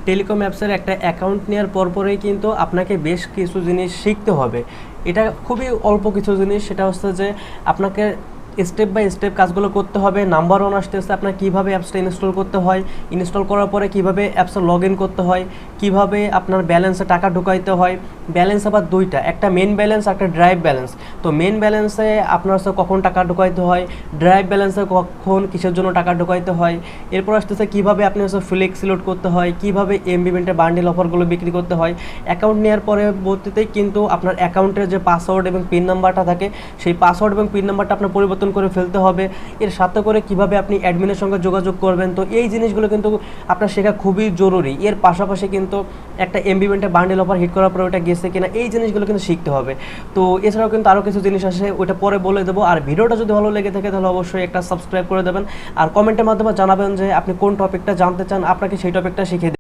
Telecom অ্যাপসের একটা account নেওয়ার পরপরেই কিন্তু আপনাকে বেশ কিছু জিনিস শিখতে হবে। এটা খুবই অল্প কিছু জিনিস, সেটা হচ্ছে যে আপনাকে স্টেপ বাই স্টেপ কাজগুলো করতে হবে। নাম্বার ওয়ান আসতেছে আপনার কীভাবে অ্যাপসটা ইনস্টল করতে হয়, ইনস্টল করার পরে কীভাবে অ্যাপসে লগ ইন করতে হয়, কীভাবে আপনার ব্যালেন্সে টাকা ঢুকাইতে হয়। ব্যালেন্স আবার দুইটা, একটা মেন ব্যালেন্স, একটা ড্রাইভ ব্যালেন্স। তো মেন ব্যালেন্সে আপনার হচ্ছে কখন টাকা ঢুকাইতে হয়, ড্রাইভ ব্যালেন্সে কখন কিসের জন্য টাকা ঢুকাইতে হয়। এরপর আসতেছে কীভাবে আপনি হচ্ছে ফ্লেক্স লোড করতে হয়, কীভাবে এমবিমেন্টের বান্ডেল অফারগুলো বিক্রি করতে হয়। অ্যাকাউন্ট নেওয়ার পরবর্তীতেই কিন্তু আপনার অ্যাকাউন্টের যে পাসওয়ার্ড এবং পিন নাম্বারটা থাকে, সেই পাসওয়ার্ড এবং পিন নাম্বারটা আপনার পরিবর্তন করে ফেলতে হবে। এর সাথে করে কিভাবে আপনি অ্যাডমিনের সঙ্গে যোগাযোগ করবেন। তো এই জিনিসগুলো কিন্তু আপনার শেখা খুবই জরুরি। এর পাশাপাশি কিন্তু একটা এমবিমেন্টের বান্ডেল অফার হিট করার পরে ওটা গেছে কিনা, এই জিনিসগুলো কিন্তু শিখতে হবে। তো এছাড়াও কিন্তু আরও কিছু জিনিস আছে, ওটা পরে বলে দেবো। আর ভিডিওটা যদি ভালো লেগে থাকে তাহলে অবশ্যই একটা সাবস্ক্রাইব করে দেবেন, আর কমেন্টের মাধ্যমে জানাবেন যে আপনি কোন টপিকটা জানতে চান, আপনাকে সেই টপিকটা শিখিয়ে